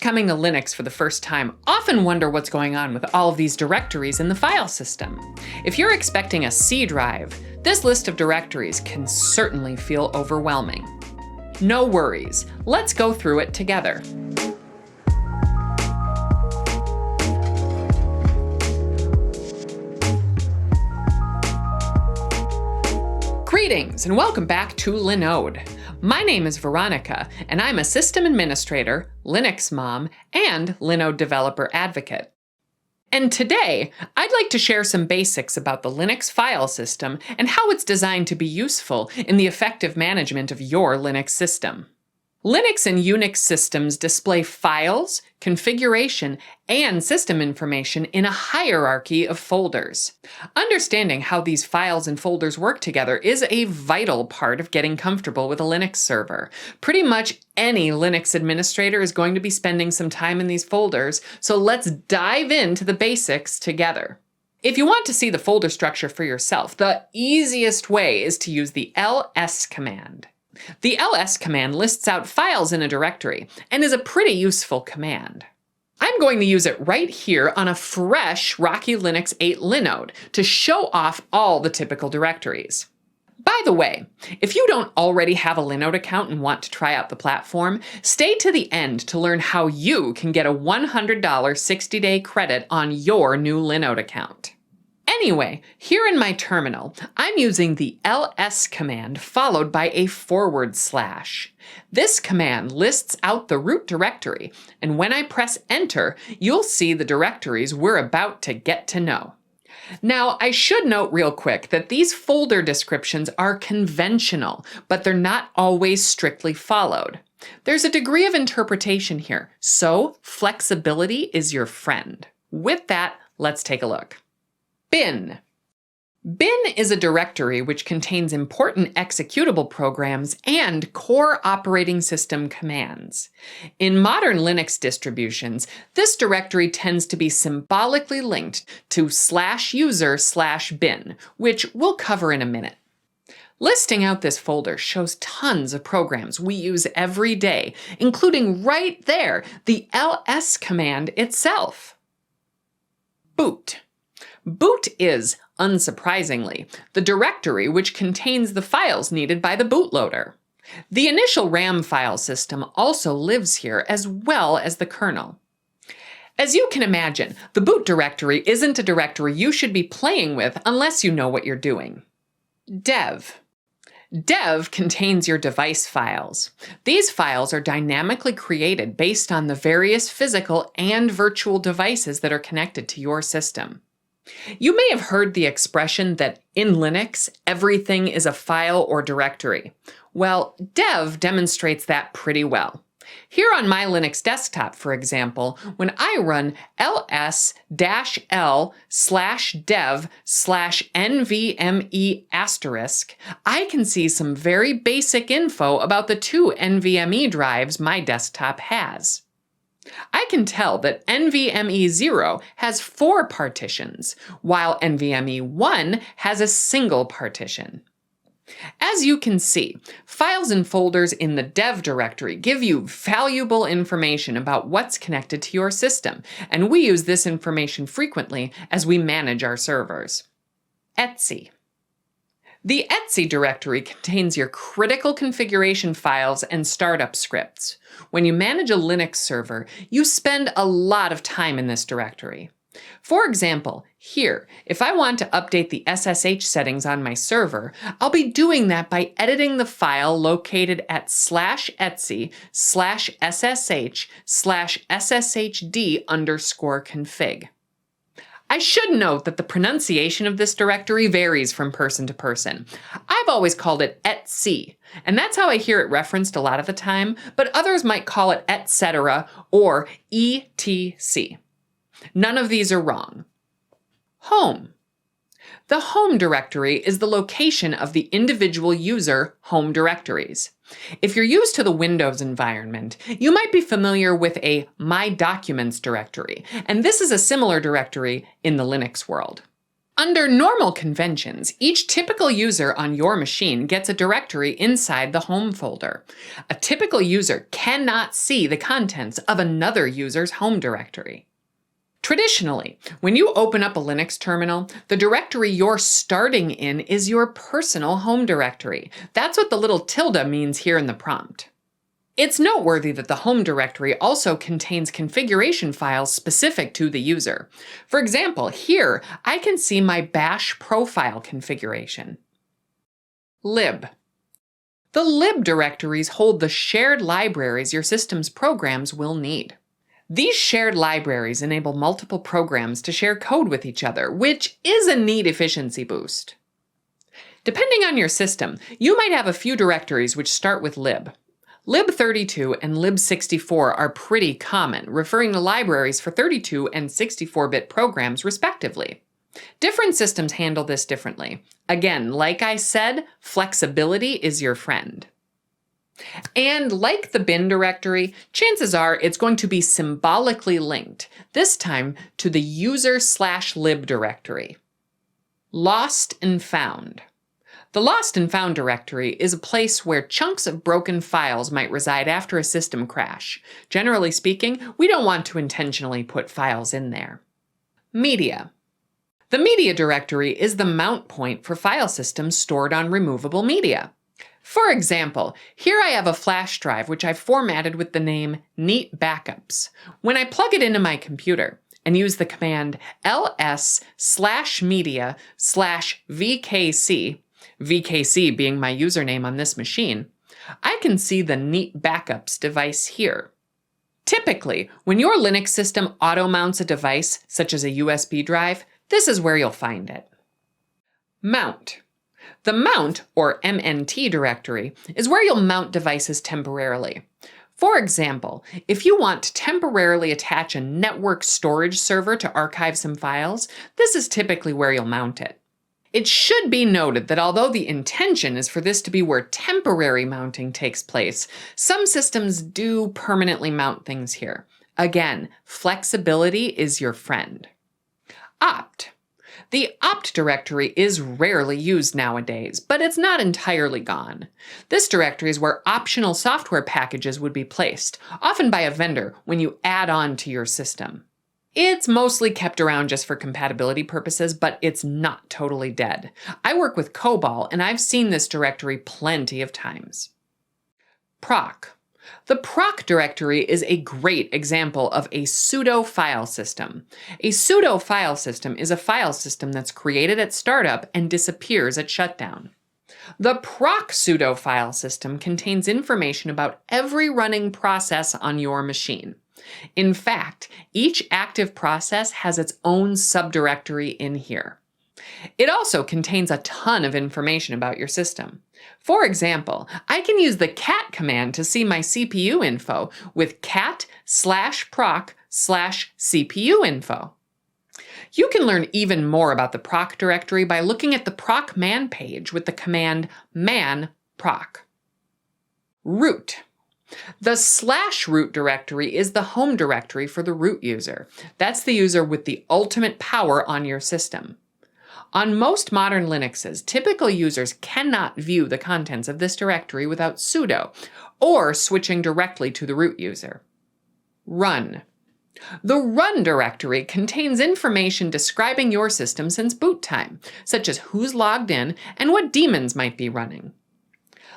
coming to Linux for the first time often wonder what's going on with all of these directories in the file system. If you're expecting a C drive, this list of directories can certainly feel overwhelming. No worries, let's go through it together. Greetings and welcome back to Linode. My name is Veronica, and I'm a system administrator, Linux mom, and Linode developer advocate. And today, I'd like to share some basics about the Linux file system and how it's designed to be useful in the effective management of your Linux system. Linux and Unix systems display files, configuration, and system information in a hierarchy of folders. Understanding how these files and folders work together is a vital part of getting comfortable with a Linux server. Pretty much any Linux administrator is going to be spending some time in these folders, so let's dive into the basics together. If you want to see the folder structure for yourself, the easiest way is to use the ls command. The ls command lists out files in a directory and is a pretty useful command. I'm going to use it right here on a fresh Rocky Linux 8 Linode to show off all the typical directories. By the way, if you don't already have a Linode account and want to try out the platform, stay to the end to learn how you can get a $100 60-day credit on your new Linode account. Anyway, here in my terminal, I'm using the ls command followed by a /. This command lists out the root directory, and when I press enter, you'll see the directories we're about to get to know. Now, I should note real quick that these folder descriptions are conventional, but they're not always strictly followed. There's a degree of interpretation here, so flexibility is your friend. With that, let's take a look. Bin. Bin is a directory which contains important executable programs and core operating system commands. In modern Linux distributions, this directory tends to be symbolically linked to /user/bin, which we'll cover in a minute. Listing out this folder shows tons of programs we use every day, including right there, the ls command itself. Boot. Boot is, unsurprisingly, the directory which contains the files needed by the bootloader. The initial RAM file system also lives here as well as the kernel. As you can imagine, the boot directory isn't a directory you should be playing with unless you know what you're doing. Dev. Dev contains your device files. These files are dynamically created based on the various physical and virtual devices that are connected to your system. You may have heard the expression that in Linux, everything is a file or directory. Well, Dev demonstrates that pretty well. Here on my Linux desktop, for example, when I run ls-l/dev/nvme*, I can see some very basic info about the two NVMe drives my desktop has. I can tell that NVMe 0 has 4 partitions, while NVMe 1 has a single partition. As you can see, files and folders in the dev directory give you valuable information about what's connected to your system, and we use this information frequently as we manage our servers. Etc. The etc directory contains your critical configuration files and startup scripts. When you manage a Linux server, you spend a lot of time in this directory. For example, here, if I want to update the SSH settings on my server, I'll be doing that by editing the file located at /etc/ssh/sshd_config. I should note that the pronunciation of this directory varies from person to person. I've always called it etc, and that's how I hear it referenced a lot of the time, but others might call it etc or etc. None of these are wrong. Home. The home directory is the location of the individual user home directories. If you're used to the Windows environment, you might be familiar with a My Documents directory, and this is a similar directory in the Linux world. Under normal conventions, each typical user on your machine gets a directory inside the home folder. A typical user cannot see the contents of another user's home directory. Traditionally, when you open up a Linux terminal, the directory you're starting in is your personal home directory. That's what the little tilde means here in the prompt. It's noteworthy that the home directory also contains configuration files specific to the user. For example, here I can see my bash profile configuration. Lib. The lib directories hold the shared libraries your system's programs will need. These shared libraries enable multiple programs to share code with each other, which is a neat efficiency boost. Depending on your system, you might have a few directories which start with lib. lib32 and lib64 are pretty common, referring to libraries for 32 and 64-bit programs respectively. Different systems handle this differently. Again, like I said, flexibility is your friend. And like the bin directory, chances are it's going to be symbolically linked, this time to the user/lib directory. Lost and found. The lost and found directory is a place where chunks of broken files might reside after a system crash. Generally speaking, we don't want to intentionally put files in there. Media. The media directory is the mount point for file systems stored on removable media. For example, here I have a flash drive which I've formatted with the name Neat Backups. When I plug it into my computer and use the command ls/media/vkc, VKC being my username on this machine, I can see the Neat Backups device here. Typically, when your Linux system auto-mounts a device, such as a USB drive, this is where you'll find it. Mount. The mount, or MNT directory, is where you'll mount devices temporarily. For example, if you want to temporarily attach a network storage server to archive some files, this is typically where you'll mount it. It should be noted that although the intention is for this to be where temporary mounting takes place, some systems do permanently mount things here. Again, flexibility is your friend. Opt. The opt directory is rarely used nowadays, but it's not entirely gone. This directory is where optional software packages would be placed, often by a vendor when you add on to your system. It's mostly kept around just for compatibility purposes, but it's not totally dead. I work with COBOL, and I've seen this directory plenty of times. Proc. The proc directory is a great example of a pseudo file system. A pseudo file system is a file system that's created at startup and disappears at shutdown. The proc pseudo file system contains information about every running process on your machine. In fact, each active process has its own subdirectory in here. It also contains a ton of information about your system. For example, I can use the cat command to see my CPU info with cat/proc/CPU info. You can learn even more about the proc directory by looking at the proc man page with the command man proc. Root. The /root directory is the home directory for the root user. That's the user with the ultimate power on your system. On most modern Linuxes, typical users cannot view the contents of this directory without sudo, or switching directly to the root user. Run. The run directory contains information describing your system since boot time, such as who's logged in and what daemons might be running.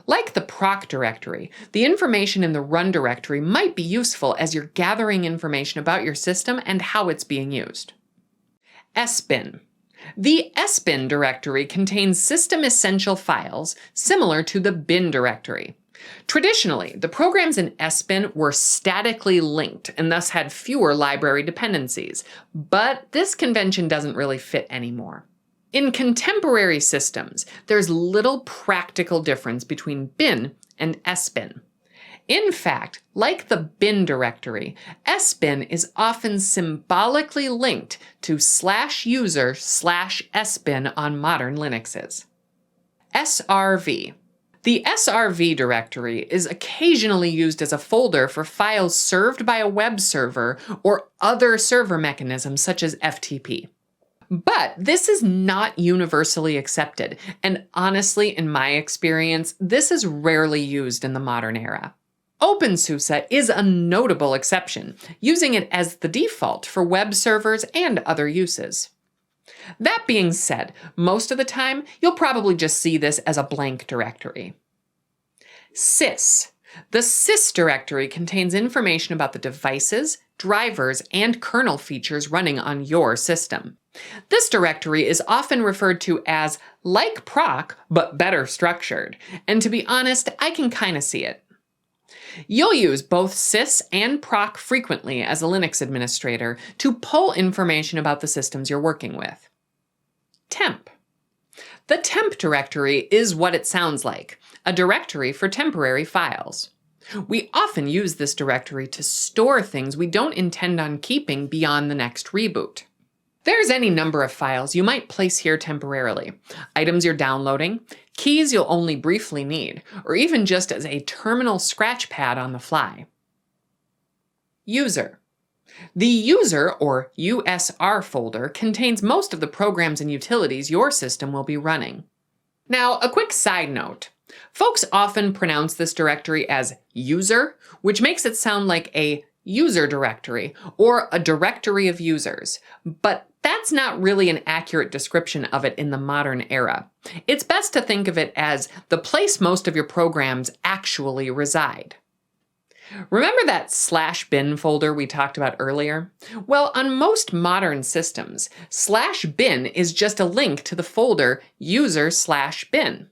Like the proc directory, the information in the run directory might be useful as you're gathering information about your system and how it's being used. Sbin. The sbin directory contains system essential files similar to the bin directory. Traditionally, the programs in sbin were statically linked and thus had fewer library dependencies, but this convention doesn't really fit anymore. In contemporary systems, there's little practical difference between bin and sbin. In fact, like the bin directory, sbin is often symbolically linked to /user/sbin on modern Linuxes. srv. The srv directory is occasionally used as a folder for files served by a web server or other server mechanisms such as FTP. But this is not universally accepted, and honestly, in my experience, this is rarely used in the modern era. OpenSUSE is a notable exception, using it as the default for web servers and other uses. That being said, most of the time, you'll probably just see this as a blank directory. Sys. The sys directory contains information about the devices, drivers, and kernel features running on your system. This directory is often referred to as like proc, but better structured. And to be honest, I can kind of see it. You'll use both sys and proc frequently as a Linux administrator to pull information about the systems you're working with. Temp. The temp directory is what it sounds like, a directory for temporary files. We often use this directory to store things we don't intend on keeping beyond the next reboot. There's any number of files you might place here temporarily, items you're downloading, keys you'll only briefly need, or even just as a terminal scratch pad on the fly. User. The user, or USR folder, contains most of the programs and utilities your system will be running. Now, a quick side note. Folks often pronounce this directory as user, which makes it sound like a user directory or a directory of users, but that's not really an accurate description of it in the modern era. It's best to think of it as the place most of your programs actually reside. Remember that /bin folder we talked about earlier? Well, on most modern systems, /bin is just a link to the folder user/bin.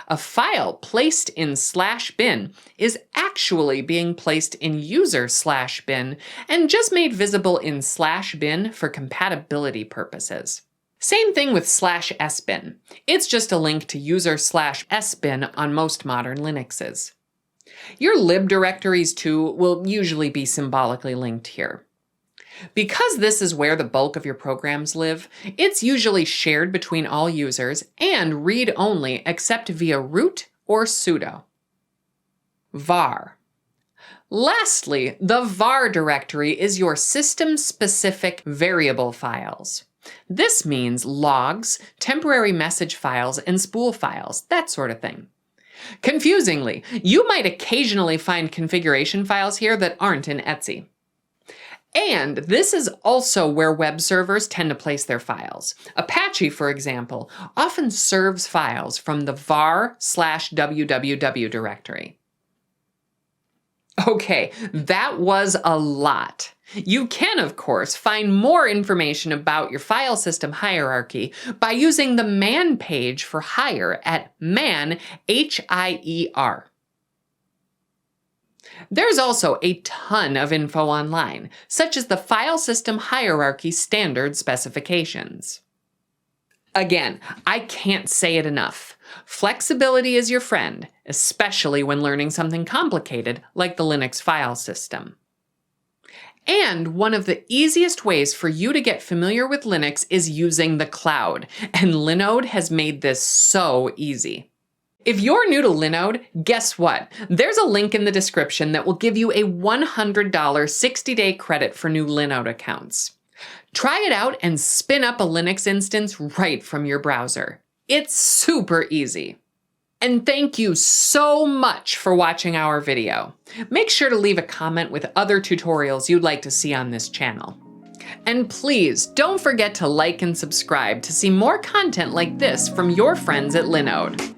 A file placed in /bin is actually being placed in user/bin and just made visible in /bin for compatibility purposes. Same thing with /sbin. It's just a link to user/sbin on most modern Linuxes. Your lib directories too will usually be symbolically linked here. Because this is where the bulk of your programs live, it's usually shared between all users and read-only except via root or sudo. var. Lastly, the var directory is your system-specific variable files. This means logs, temporary message files, and spool files, that sort of thing. Confusingly, you might occasionally find configuration files here that aren't in etc. And this is also where web servers tend to place their files. Apache, for example, often serves files from the var/www directory. Okay, that was a lot. You can, of course, find more information about your file system hierarchy by using the man page for hire at man, H-I-E-R. There's also a ton of info online, such as the file system hierarchy standard specifications. Again, I can't say it enough. Flexibility is your friend, especially when learning something complicated like the Linux file system. And one of the easiest ways for you to get familiar with Linux is using the cloud, and Linode has made this so easy. If you're new to Linode, guess what? There's a link in the description that will give you a $100 60-day credit for new Linode accounts. Try it out and spin up a Linux instance right from your browser. It's super easy. And thank you so much for watching our video. Make sure to leave a comment with other tutorials you'd like to see on this channel. And please don't forget to like and subscribe to see more content like this from your friends at Linode.